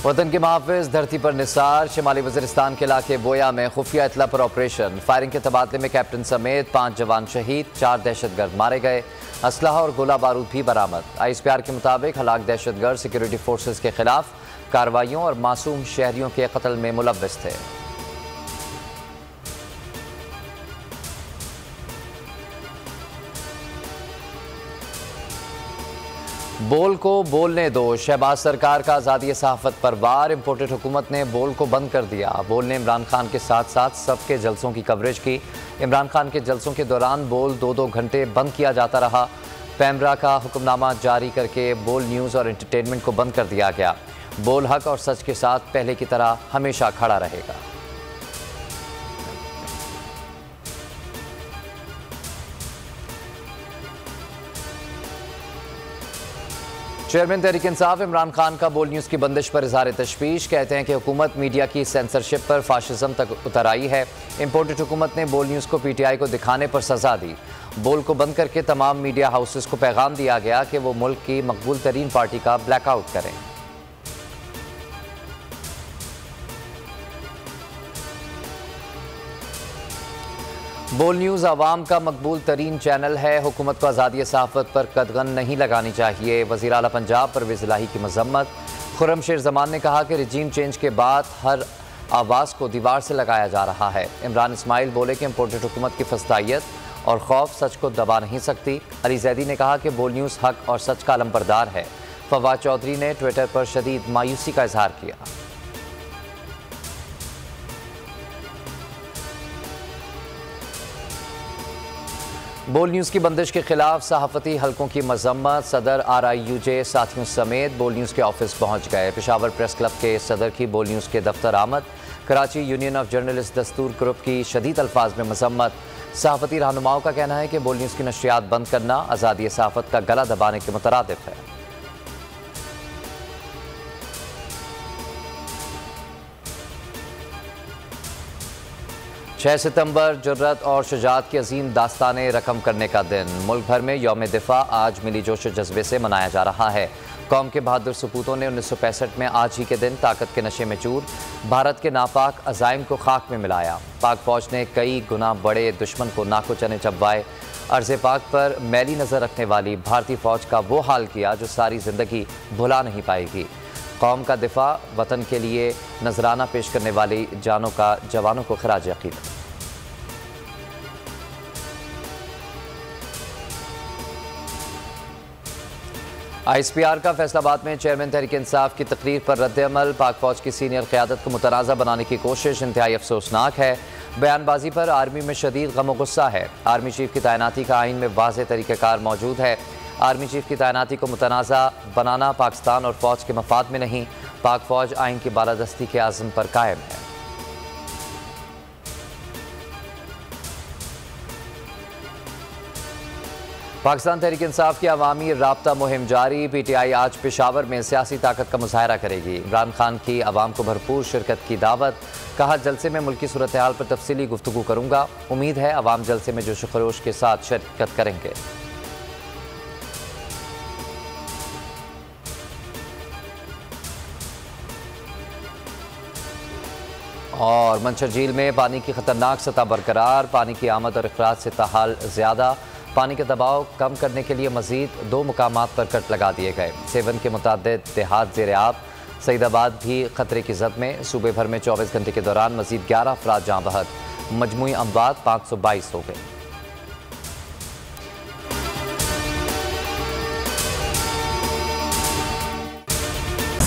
वतन के मुहाफिज धरती पर निसार। शिमाली वज़ीरिस्तान के इलाके बोया में खुफिया इतला पर ऑपरेशन। फायरिंग के तबादले में कैप्टन समेत 5 जवान शहीद, 4 दहशतगर्द मारे गए। असलहा और गोला बारूद भी बरामद। ISPR के मुताबिक हलाक दहशतगर्द सिक्योरिटी फोर्सेज के खिलाफ कार्रवाइयों और मासूम शहरियों के कत्ल में मुलव्वस थे। बोल को बोलने दो। शहबाज सरकार का आज़ादी सहाफ़त पर वार। इम्पोर्टेड हुकूमत ने बोल को बंद कर दिया। बोल ने इमरान खान के साथ साथ सबके जलसों की कवरेज की। इमरान खान के जलसों के दौरान बोल 2-2 घंटे बंद किया जाता रहा। पैमरा का हुक्मनामा जारी करके बोल न्यूज़ और एंटरटेनमेंट को बंद कर दिया गया। बोल हक और सच के साथ पहले की तरह हमेशा खड़ा रहेगा। चेयरमैन तहरीक इंसाफ इमरान खान का बोल न्यूज़ की बंदिश पर इज़हार तशवीश। कहते हैं कि हुकूमत मीडिया की सेंसरशिप पर फाशिज्म तक उतर आई है। इम्पोर्टेड हुकूमत ने बोल न्यूज़ को PTI को दिखाने पर सजा दी। बोल को बंद करके तमाम मीडिया हाउसेस को पैगाम दिया गया कि वो मुल्क की मकबूल तरीन पार्टी का ब्लैकआउट करें। बोल न्यूज़ आवाम का मकबूल तरीन चैनल है। हुकूमत को आज़ादी सहाफ़त पर कदगन नहीं लगानी चाहिए। वज़ीर आला पंजाब परवेज़ इलाही की मज़म्मत। खुर्रम शेर ज़मान ने कहा कि रिजीम चेंज के बाद हर आवाज़ को दीवार से लगाया जा रहा है। इमरान इस्माइल बोले कि इम्पोर्टेड हुकूमत की फस्तायत और खौफ सच को दबा नहीं सकती। अली जैदी ने कहा कि बोल न्यूज़ हक और सच का अलंबरदार है। फवाद चौधरी ने ट्विटर पर शदीद मायूसी का इजहार किया। बोल न्यूज़ की बंदिश के खिलाफ सहाफ़ती हलकों की मजम्मत। सदर RIUJ साथियों समेत बोल न्यूज़ के ऑफिस पहुंच गए। पेशावर प्रेस क्लब के सदर की बोल न्यूज़ के दफ्तर आमद। कराची यूनियन ऑफ जर्नलिस्ट दस्तूर ग्रुप की शदीद अल्फाज में मजम्मत। सहाफ़ती रहनुमाओं का कहना है कि बोल न्यूज़ की नशरियात बंद करना आज़ादी सहाफ़त का गला दबाने के मुतरादिफ है। 6 सितंबर जुर्रत और शुजाअत की अजीम दास्तानें रकम करने का दिन। मुल्क भर में यौम दिफा आज मिली जोश व जज्बे से मनाया जा रहा है। कौम के बहादुर सपूतों ने 1965 में आज ही के दिन ताकत के नशे में चूर भारत के नापाक अज़ाइम को खाक में मिलाया। पाक फौज ने कई गुना बड़े दुश्मन को नाको चने चबवाए। अर्ज़ पाक पर मैली नज़र रखने वाली भारतीय फौज का वो हाल किया जो सारी ज़िंदगी भुला नहीं पाएगी। कौम का दिफा, वतन के लिए नजराना पेश करने वाली जानों का जवानों को खराज अक़ीदत। ISPR का फैसलाबाद में चेयरमैन तहरीक इंसाफ की तकरीर पर रद्द-ए-अमल। पाक फौज की सीनियर क़यादत को मुतनाज़ा बनाने की कोशिश इंतहाई अफसोसनाक है। बयानबाजी पर आर्मी में शदीद गम व गुस्सा है। आर्मी चीफ की तैनाती का आइन में वाज़ेह तरीक़ाकार मौजूद है। आर्मी चीफ की तैनाती को मुतनाज़ा बनाना पाकिस्तान और फौज के मफाद में नहीं। पाक फौज आइन की बालादस्ती के आज़म पर कायम है। पाकिस्तान तहरीक इंसाफ की अवामी राब्ता मुहिम जारी। PTI आज पेशावर में सियासी ताकत का मुजाहरा करेगी। इमरान खान की अवाम को भरपूर शिरकत की दावत। कहा, जलसे में मुल्की सूरत हाल पर तफसीली गुफ्तगू करूंगा। उम्मीद है अवाम जलसे में जोश खरोश के साथ शिरकत करेंगे। और मंचर झील में पानी की खतरनाक सतह बरकरार। पानी की आमद और अखराज से ताहाल ज़्यादा। पानी का दबाव कम करने के लिए मजीद 2 मुकामात पर कट लगा दिए गए। सेवन के मुताबिक देहात ज़ेर आब। सईदाबाद भी खतरे की जद में। सूबे भर में 24 घंटे के दौरान मजीद 11 अफराद जाँ बहक। मजमूई अमवात 522 हो गए।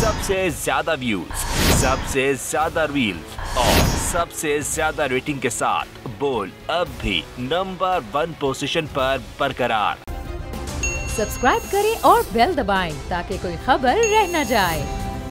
सबसे ज्यादा व्यूज, सबसे ज्यादा रील्स और सबसे ज्यादा रेटिंग के साथ बोल अब भी नंबर 1 पोजीशन पर बरकरार। सब्सक्राइब करें और बेल दबाएं ताकि कोई खबर रह न जाए।